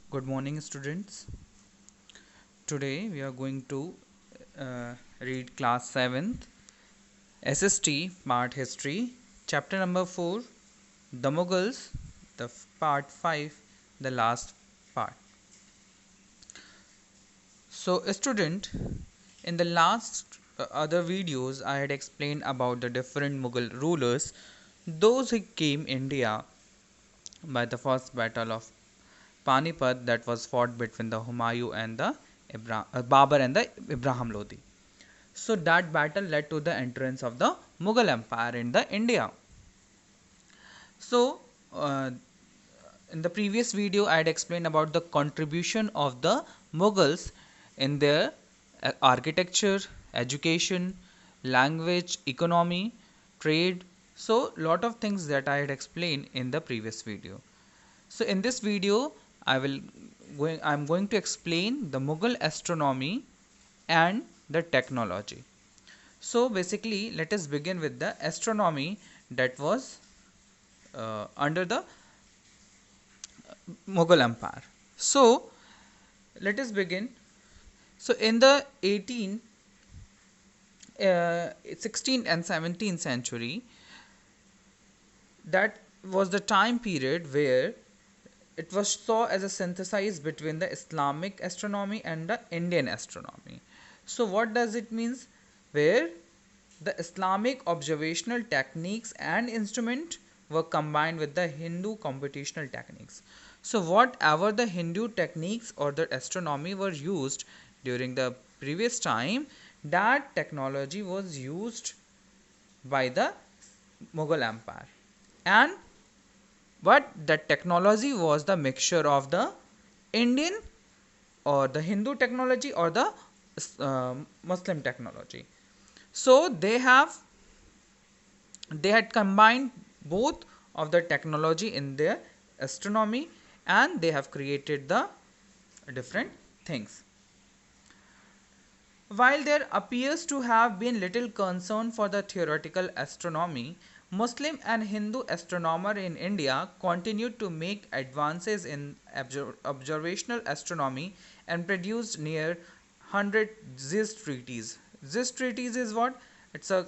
Good morning, students. Today we are going to read class 7th SST part history, chapter number 4, the Mughals, part 5, the last part. So, a student, in the last other videos, I had explained about the different Mughal rulers, those who came India by the first battle of Panipat that was fought between the Humayun and the Babur and the Ibrahim Lodi. So that battle led to the entrance of the Mughal Empire in the India. So in the previous video I had explained about the contribution of the Mughals in their architecture, education, language, economy, trade. So lot of things that I had explained in the previous video. So in this video I'm going to explain the Mughal astronomy and the technology. So basically let us begin with the astronomy that was under the Mughal Empire. So let us begin. So in the 16th and 17th century, that was the time period where it was saw as a synthesis between the Islamic astronomy and the Indian astronomy. So what does it means? Where the Islamic observational techniques and instrument were combined with the Hindu computational techniques. So whatever the Hindu techniques or the astronomy were used during the previous time, that technology was used by the Mughal Empire. And but that technology was the mixture of the Indian or the Hindu technology or the Muslim technology. So they had combined both of the technology in their astronomy, and they have created the different things. While there appears to have been little concern for the theoretical astronomy, Muslim and Hindu astronomers in India continued to make advances in observational astronomy and produced near 100 Ziz treatises. Ziz treatise is what? It's a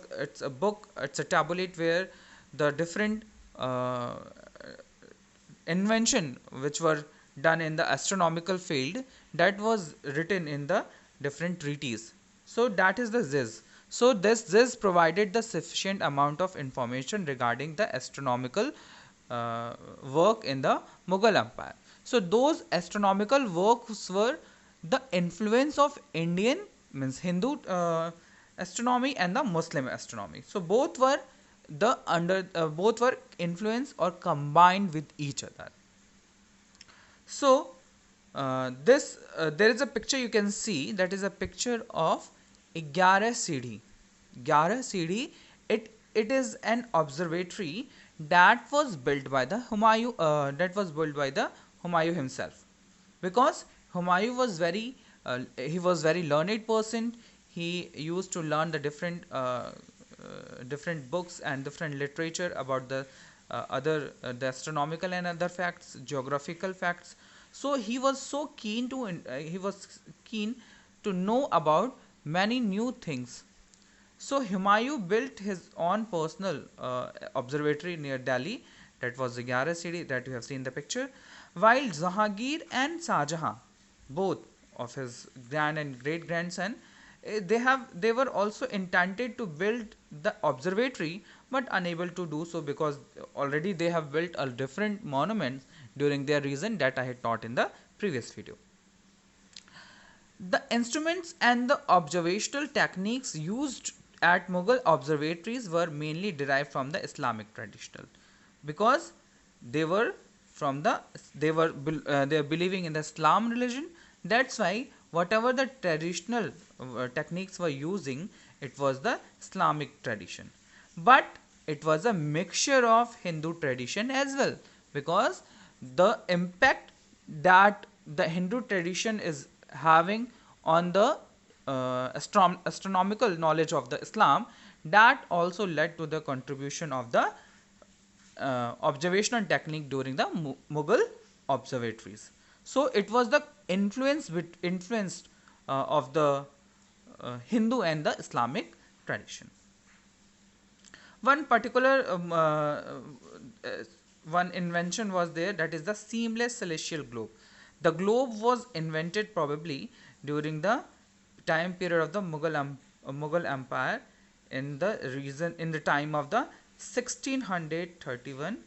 book, it's a tabulate where the different invention which were done in the astronomical field, that was written in the different treaties. So that is the Ziz. So this Ziz provided the sufficient amount of information regarding the astronomical work in the Mughal Empire. So those astronomical works were the influence of Indian, means Hindu astronomy, and the Muslim astronomy. So both were influenced or combined with each other. So this there is a picture you can see, that is a picture of 11 CD. 11 CD, it is an observatory that was built by the Humayun himself, because Humayun was very learned person. He used to learn the different books and different literature about the the astronomical and other facts, geographical facts. So he was so keen to know about many new things. So Humayun built his own personal observatory near Delhi, that was the Gyara city that you have seen the picture, while Jahangir and Shahjahan, both of his grand and great grandson, they were also intended to build the observatory but unable to do so because already they have built a different monuments during their reign that I had taught in the previous video. The instruments and the observational techniques used at Mughal observatories were mainly derived from the Islamic tradition, because they were from the they are believing in the Islam religion. That's why whatever the traditional techniques were using, it was the Islamic tradition, but it was a mixture of Hindu tradition as well, because the impact that the Hindu tradition is having on the astronomical knowledge of the Islam, that also led to the contribution of the observational technique during the Mughal observatories. So it was the influence of the Hindu and the Islamic tradition. One particular uh, one invention was there, that is the seamless celestial globe. The globe was invented probably during the time period of the Mughal Empire, in the time of the 1631,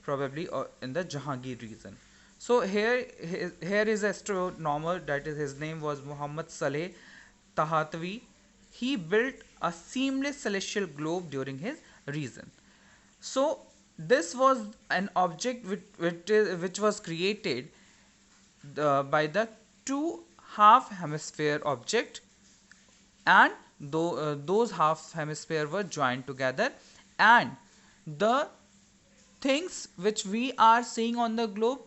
probably, or in the Jahangir region. So here is astronomer, that is, his name was Muhammad Saleh Tahatwi. He built a seamless celestial globe during his reign. So this was an object which was created by the two half hemisphere object, and those half hemisphere were joined together, and the things which we are seeing on the globe,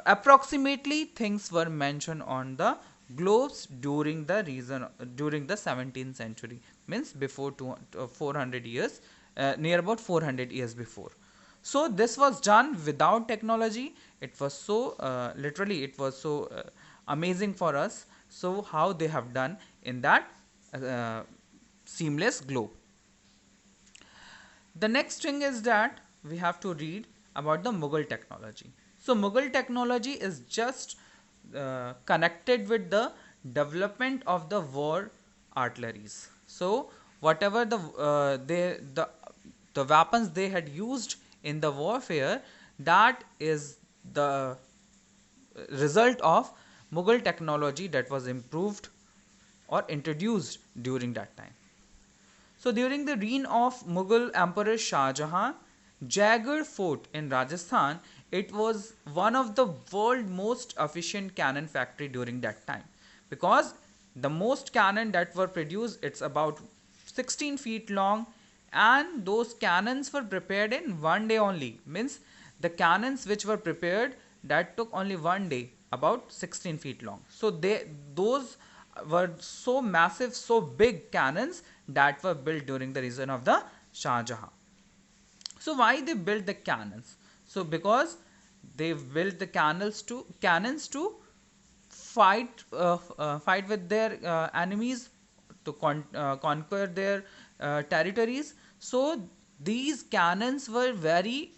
approximately things were mentioned on the globes during the 17th century, means before 400 years, near about 400 years before. So this was done without technology. It was so literally it was so amazing for us. So how they have done in that uh, seamless globe. The next thing is that we have to read about the Mughal technology. So Mughal technology is just connected with the development of the war artilleries. So whatever the weapons they had used in the warfare, that is the result of Mughal technology that was improved or introduced during that time. So during the reign of Mughal Emperor Shah Jahan, Jaigarh Fort in Rajasthan, it was one of the world's most efficient cannon factory during that time, because the most cannon that were produced, it's about 16 feet long, and those cannons were prepared in one day only. Means the cannons which were prepared, that took only one day, about 16 feet long. So those were so massive, so big cannons that were built during the reign of the Shah Jahan. So why they built the cannons? So because they built the cannons to fight with their enemies, to conquer their territories. So these cannons were very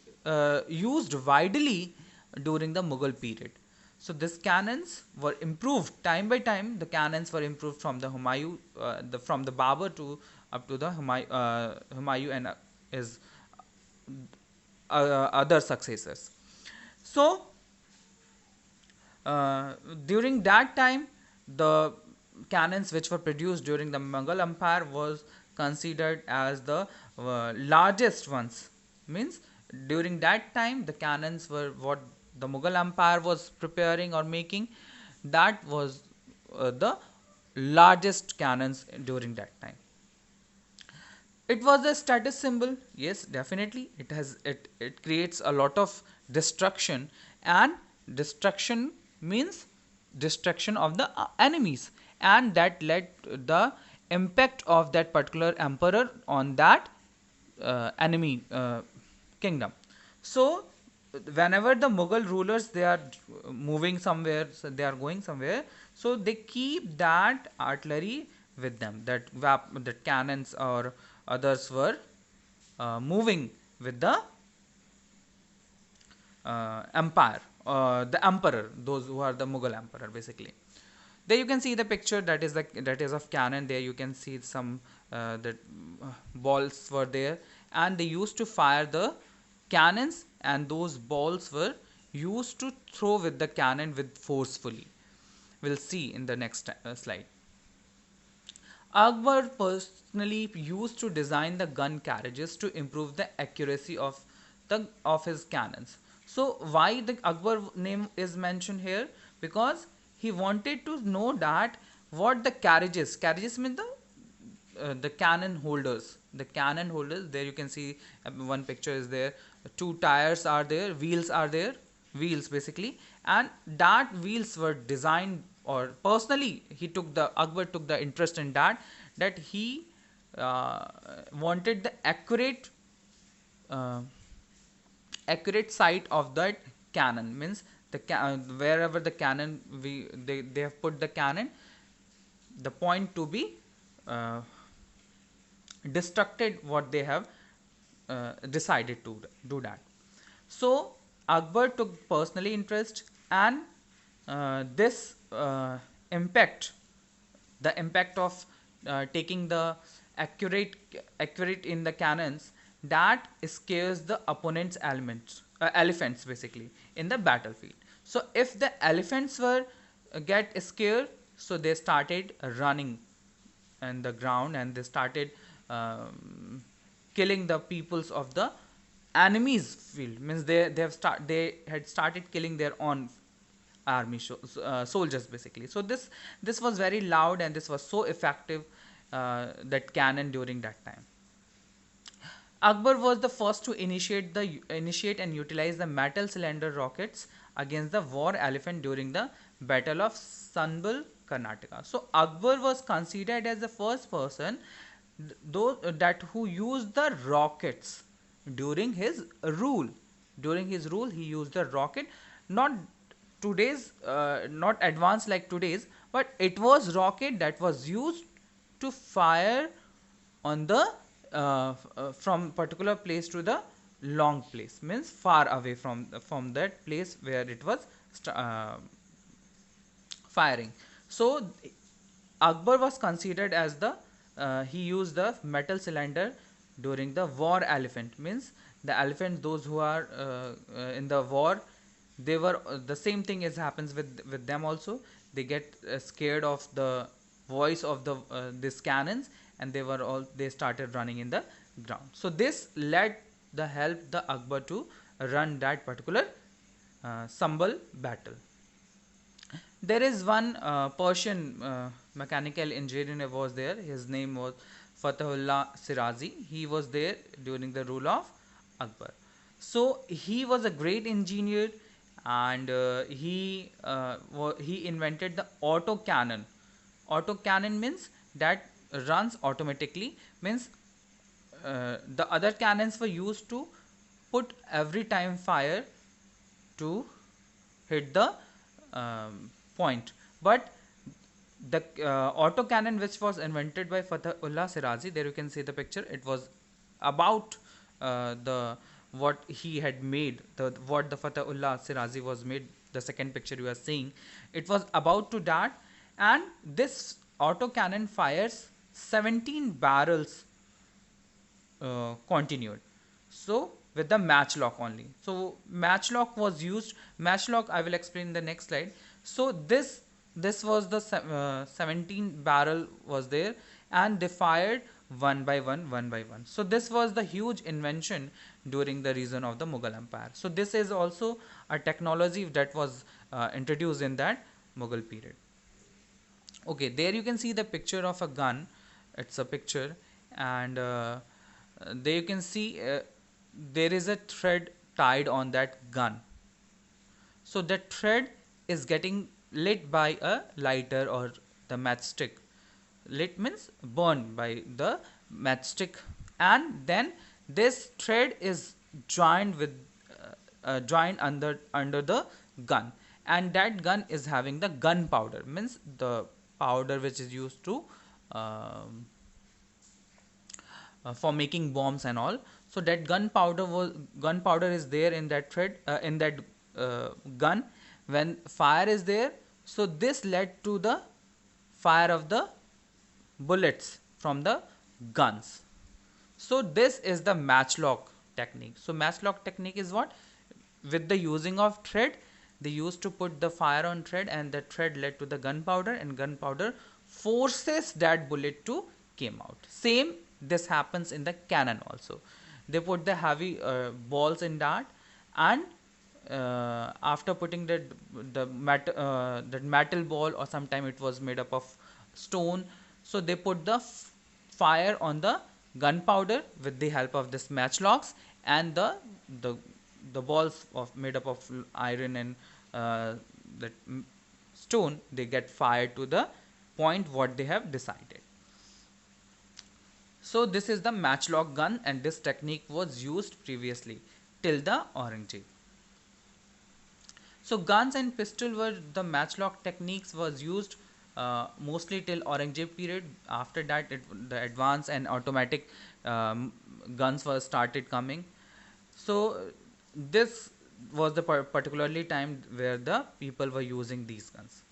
used widely during the Mughal period. So these cannons were improved time by time. The cannons were improved from the from the Babur to up to the Humayun and his other successors. So during that time, the cannons which were produced during the Mughal Empire was considered as the largest ones. Means during that time, the cannons were what the Mughal Empire was preparing or making. That was the largest cannons during that time. It was a status symbol. Yes, definitely. It creates a lot of destruction, and destruction means destruction of the enemies, and that led the impact of that particular emperor on that enemy kingdom. So whenever the Mughal rulers, they are moving somewhere, so they are going somewhere, so they keep that artillery with them, that cannons or others were moving with the empire, the emperor, those who are the Mughal emperor basically. There you can see the picture, that is of cannon. There you can see some the balls were there, and they used to fire the cannons, and those balls were used to throw with the cannon with forcefully. We'll see in the next slide. Akbar personally used to design the gun carriages to improve the accuracy of his cannons. So why the Akbar name is mentioned here? Because he wanted to know that what the carriages mean the cannon holders. There you can see one picture is there. Two tires are there, wheels are there, wheels basically, and that wheels were designed, or personally Akbar took the interest in that he wanted the uh, accurate sight of that cannon. Means wherever the cannon they have put the cannon, the point to be uh, destructed what they have decided to do that. So Akbar took personally interest, and this impact, the impact of taking the accurate accurate in the cannons, that scares the opponent's elephants basically in the battlefield. So if the elephants were get scared, so they started running on the ground, and they started killing the peoples of the enemies field, means they had started killing their own army soldiers basically. So this was very loud, and this was so effective, that cannon during that time. Akbar was the first to initiate and utilize the metal cylinder rockets against the war elephant during the Battle of Sanbal, Karnataka. So Akbar was considered as the first person that who used the rockets during his rule. During his rule, he used the rocket, not not advanced like today's, but it was rocket that was used to fire on the from particular place to the long place, means far away from that place where it was firing. So Akbar was considered as the he used the metal cylinder during the war elephant, means the elephant, those who are in the war, they were the same thing as happens with them also. They get scared of the voice of the this cannons, and they started running in the ground. So this led the help the Akbar to run that particular Sambal battle. There is one Persian mechanical engineer was there. His name was Fatahullah Sirazi. He was there during the rule of Akbar. So he was a great engineer, and he invented the auto cannon. Auto cannon means that runs automatically. Means the other cannons were used to put every time fire to hit the point, but the auto cannon which was invented by Fatahullah Sirazi, there you can see the picture, it was about the what he had made, what the Fatahullah Sirazi was made, the second picture you are seeing, it was about to that. And this auto cannon fires 17 barrels continued, so with the matchlock only. So matchlock was used. Matchlock I will explain in the next slide. So this was the 17 barrel was there, and they fired one by one. So this was the huge invention during the reign of the Mughal Empire. So this is also a technology that was introduced in that Mughal period. Okay, there you can see the picture of a gun. It's a picture, and there you can see there is a thread tied on that gun. So that thread is getting lit by a lighter or the matchstick. Lit means burned by the matchstick, and then this thread is joined with joined under the gun, and that gun is having the gunpowder, means the powder which is used to um, for making bombs and all. So that gunpowder is there in that thread, in that gun. When fire is there, so this led to the fire of the bullets from the guns. So this is the matchlock technique. So matchlock technique is what, with the using of thread, they used to put the fire on thread, and the thread led to the gunpowder, and gunpowder forces that bullet to came out. Same this happens in the cannon also. They put the heavy balls in that, and after putting that metal ball, or sometime it was made up of stone, so they put the fire on the gunpowder with the help of this matchlocks, and the the balls of made up of iron and that stone, they get fired to the point what they have decided. So this is the matchlock gun, and this technique was used previously till the Aurangzeb. So guns and pistol were the matchlock techniques was used mostly till Aurangzeb period. After that, the advanced and automatic um, guns were started coming. So this was the particularly time where the people were using these guns.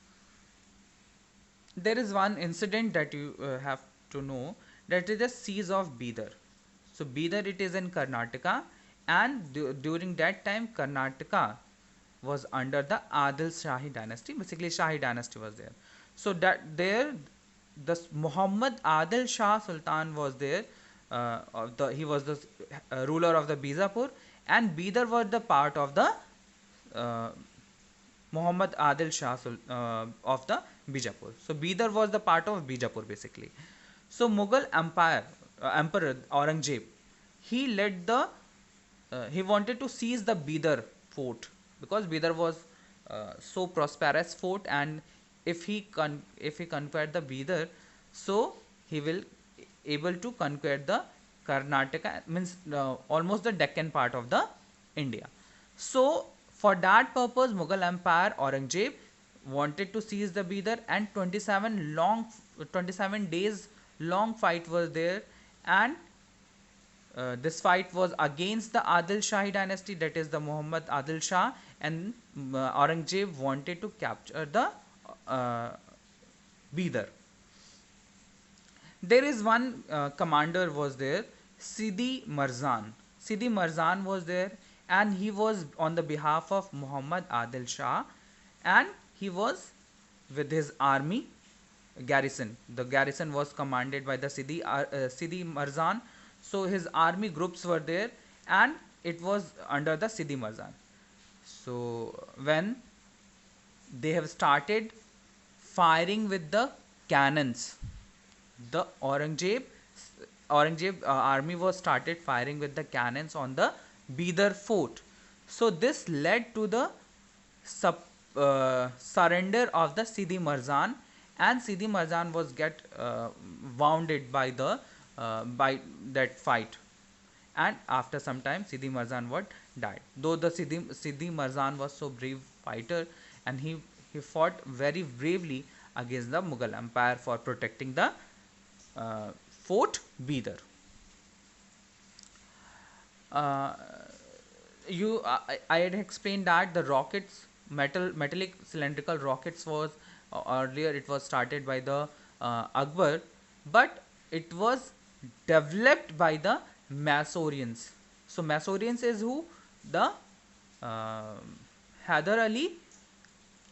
There is one incident that you have to know, that is the siege of Bidar. So Bidar, it is in Karnataka, and during that time Karnataka was under the Adil Shahi dynasty. Basically, Shahi dynasty was there. So that there, the Muhammad Adil Shah Sultan was there. He was the ruler of the Bijapur, and Bidar was the part of the uh, Muhammad Adil Shah of the Bijapur. So Bidar was the part of Bijapur basically. So Mughal Empire Emperor Aurangzeb, he led the he wanted to seize the Bidar fort, because Bidar was so prosperous fort, and if he conquered the Bidar, so he will able to conquer the Karnataka, means almost the Deccan part of the India. So for that purpose, Mughal Empire Aurangzeb wanted to seize the Bidar, and 27 days long fight was there, and this fight was against the Adil Shahi dynasty, that is the Muhammad Adil Shah, and Aurangzeb wanted to capture the uh, Bidar. There is one commander was there, Sidi Marzan. Sidi Marzan was there, and he was on the behalf of Muhammad Adil Shah, and he was with his army garrison. The garrison was commanded by the Sidi Marzan. So his army groups were there, and it was under the Sidi Marzan. So when they have started firing with the cannons, the Aurangzeb army was started firing with the cannons on the Bidar fort. So this led to the surrender of the Sidi Marzan, and Sidi Marzan was get wounded by the by that fight, and after some time Sidi Marzan what died. Though the Sidi Marzan was so brave fighter, and he fought very bravely against the Mughal Empire for protecting the Fort Bidar. Uh, I had explained that the rockets, metallic cylindrical rockets was earlier it was started by the Akbar, but it was developed by the Masorians. So Masorians is who? The uh, Hyder Ali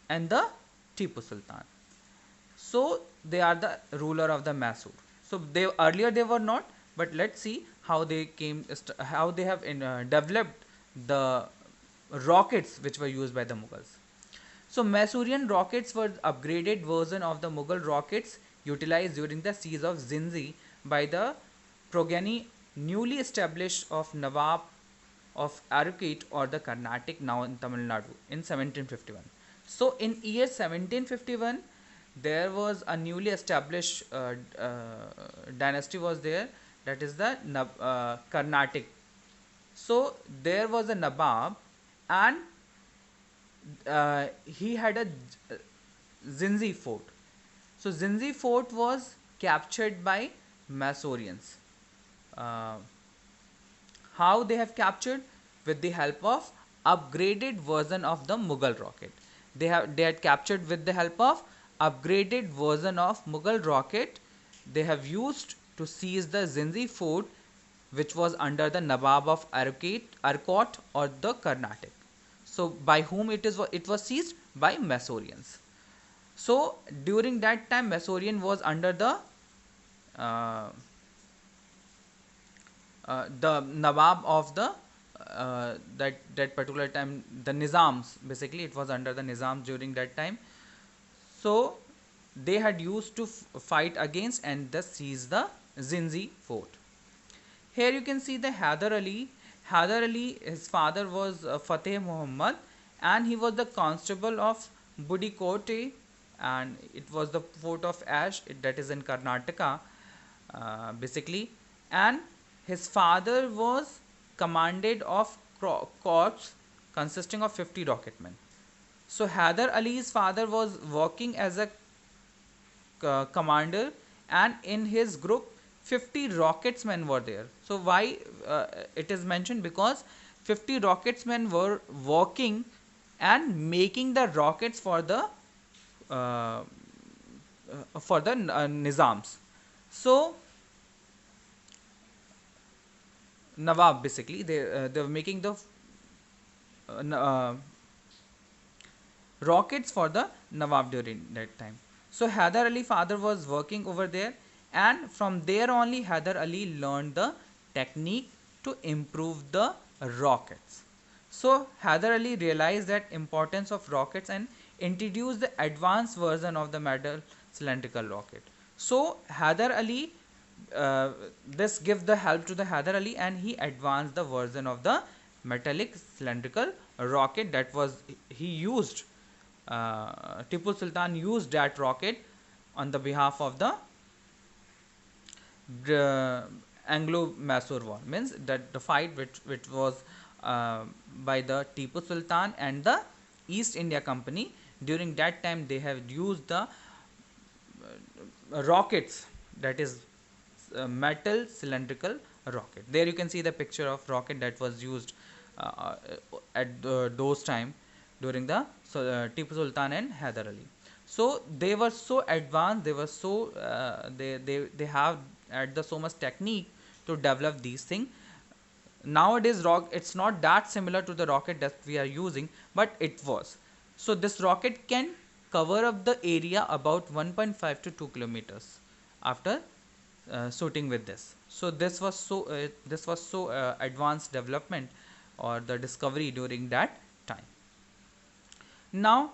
and the Tipu Sultan. So they are the ruler of the Mysore. So they earlier they were not, but let's see how they came, how they have developed the rockets which were used by the Mughals. So Masurian rockets were upgraded version of the Mughal rockets utilized during the siege of Zinzi by the progeny newly established of Nawab of Arcot or the Carnatic, now in Tamil Nadu, in 1751. So in year 1751, there was a newly established dynasty was there, that is the Carnatic. So there was a Nawab, and he had a Zinzi fort. So Zinzi fort was captured by Masorians. Uh, how they have captured? With the help of upgraded version of the Mughal rocket. They had captured with the help of upgraded version of Mughal rocket. They have used to seize the Zinzi fort, which was under the Nawab of Arcot or the Carnatic. So by whom it was seized? By Masorians. So during that time Masorian was under uh, the Nawab of the that particular time, the Nizams. Basically it was under the Nizams during that time. So they had used to fight against and thus seize the Zinzi fort. Here you can see the Hyder Ali. Hyder Ali, his father was Fateh Muhammad, and he was the constable of Budikote, and it was the fort of Ash, that is in Karnataka, basically. And his father was commanded of corps consisting of 50 rocketmen. So Hyder Ali's father was working as a commander, and in his group 50 rocketsmen were there. So why it is mentioned? Because 50 rocketsmen were working and making the rockets uh, for the Nizams. So Nawab, basically they were making the rockets for the Nawab during that time. So Hyder Ali father was working over there, and from there only Hyder Ali learned the technique to improve the rockets. So Hyder Ali realized that importance of rockets and introduced the advanced version of the metal cylindrical rocket. So Hyder Ali, this give the help to the Hyder Ali, and he advanced the version of the metallic cylindrical rocket that was he used. Tipu Sultan used that rocket on the behalf of the Anglo-Mysore War. Means that the fight which was by the Tipu Sultan and the East India Company. During that time, they have used the rockets, that is metal cylindrical rocket. There you can see the picture of rocket that was used at those time during the Tipu Sultan and Hyder Ali. So they were so advanced, they were so they have had the so much technique to develop these things. Nowadays it's not that similar to the rocket that we are using, but it was. So this rocket can cover up the area about 1.5 to 2 kilometers after shooting with this. So this was so advanced development or the discovery during that time. Now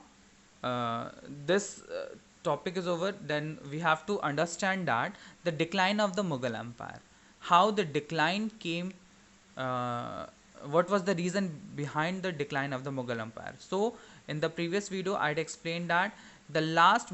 this topic is over, then we have to understand that the decline of the Mughal Empire, how the decline came, what was the reason behind the decline of the Mughal Empire. So in the previous video I had explained that the last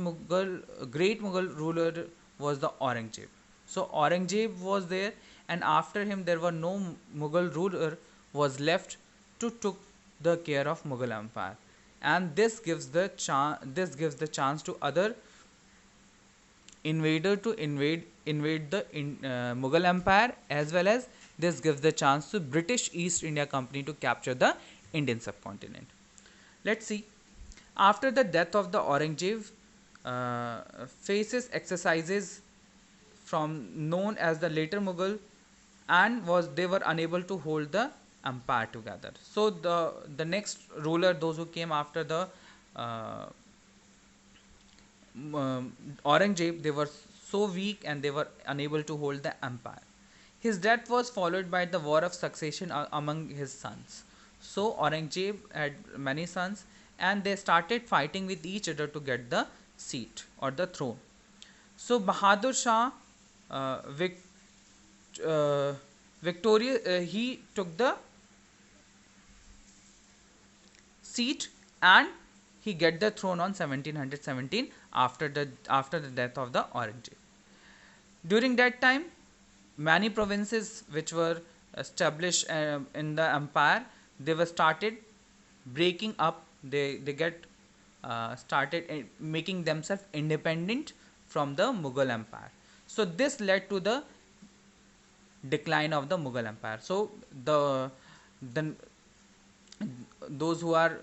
great Mughal ruler was the Aurangzeb. So Aurangzeb was there, and after him there were no Mughal ruler was left to took the care of Mughal Empire, and this gives the chance to other invader to invade the Mughal Empire, as well as this gives the chance to British East India Company to capture the Indian subcontinent. Let's see. After the death of the Aurangzeb, faces exercises from known as the later Mughal, and they were unable to hold the empire together. So the next ruler, those who came after the uh, Aurangzeb, they were so weak and they were unable to hold the empire. His death was followed by the war of succession among his sons. So Aurangzeb had many sons, and they started fighting with each other to get the seat or the throne. So Bahadur Shah, uh, vic- uh, victorious, he took the seat, and he get the throne on 1717 after the death of the Aurangzeb. During that time, many provinces which were established in the empire, they were started breaking up. They get started making themselves independent from the Mughal Empire. So this led to the decline of the Mughal Empire. So the those who are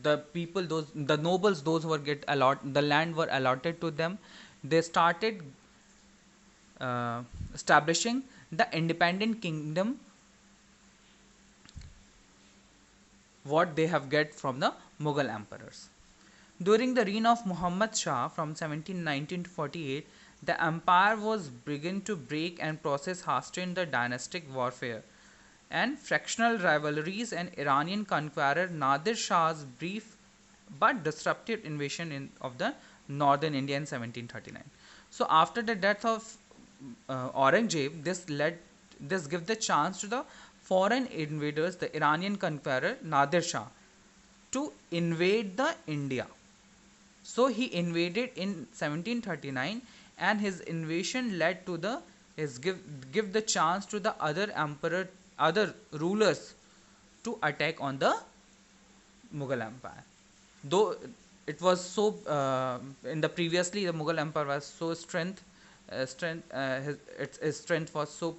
the people, those the nobles, those who were get the land were allotted to them, they started establishing the independent kingdom what they have get from the Mughal emperors. During the reign of Muhammad Shah from 1719 to 48, the empire was beginning to break and process hastened the dynastic warfare and fractional rivalries, and Iranian conqueror Nadir Shah's brief but disruptive invasion of the northern India in 1739. So after the death of Aurangzeb, this gave the chance to the foreign invaders, the Iranian conqueror Nadir Shah, to invade the India. So he invaded in 1739, and his invasion led to the his give the chance to the other rulers to attack on the Mughal Empire. though it was so in the previously the Mughal Empire was so its strength was so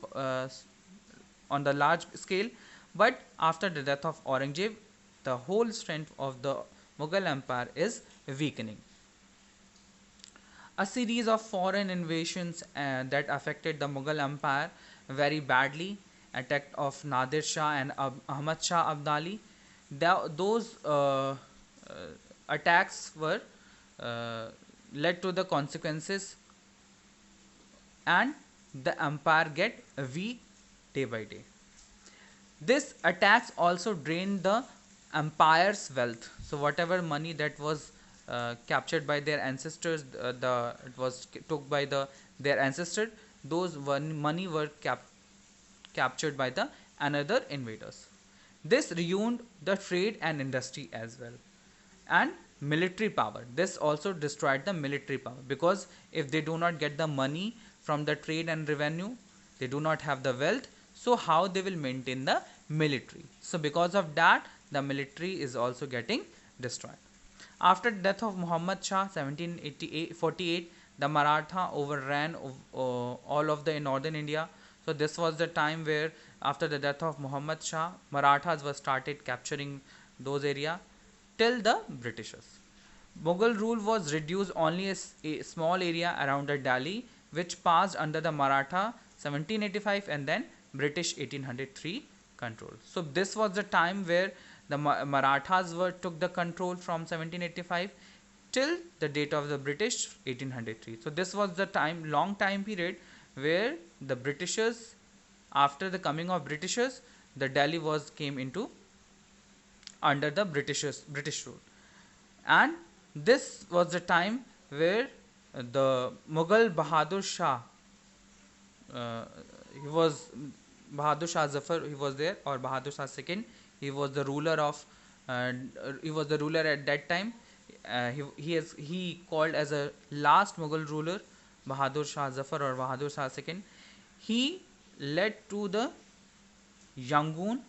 on the large scale, but after the death of Aurangzeb, the whole strength of the Mughal Empire is weakening. A series of foreign invasions that affected the Mughal Empire very badly, attack of Nadir Shah and Ahmad Shah Abdali. Those attacks were uh, led to the consequences, and the empire get weak day by day. This attacks also drained the empire's wealth. So whatever money that was captured by their ancestors, it was took by their ancestors. Those money were captured by the another invaders. This ruined the trade and industry as well, and military power. This also destroyed the military power, because if they do not get the money from the trade and revenue, they do not have the wealth, so how they will maintain the military? So because of that, the military is also getting destroyed. After the death of Muhammad Shah 1748, the Maratha overran all of the northern India. So this was the time where, after the death of Muhammad Shah, Marathas were started capturing those areas till the Britishers. Mughal rule was reduced only a small area around the Delhi, which passed under the Maratha 1785 and then British 1803 control. So this was the time where the Marathas took the control from 1785 till the date of the British 1803. So this was the long time period where the Britishers, after the coming of Britishers, the Delhi came into under the British rule. And this was the time where the Mughal Bahadur Shah, uh, he was Bahadur Shah Zafar, he was there, or Bahadur Shah II. He was the ruler of, he was the ruler at that time. He called as a last Mughal ruler, Bahadur Shah Zafar or Bahadur Shah II. He led to the Yangon,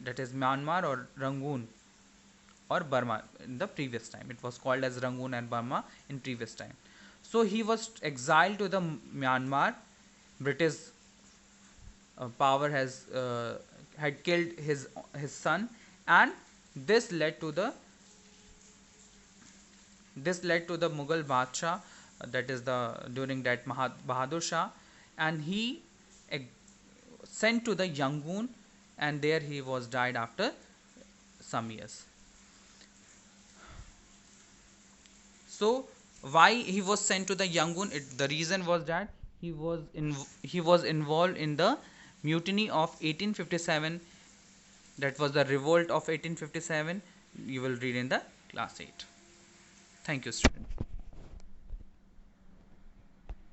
that is Myanmar, or Rangoon, or Burma in the previous time. It was called as Rangoon and Burma in previous time. So he was exiled to the Myanmar. British power had killed his son, and this led to the Mughal Badshah, that is the during that Bahadur Shah, and he sent to the Yangon, and there he was died after some years. So why he was sent to the Yangon? The reason was that he was involved in the mutiny of 1857. That was the revolt of 1857. You will read in the class 8. Thank you, student.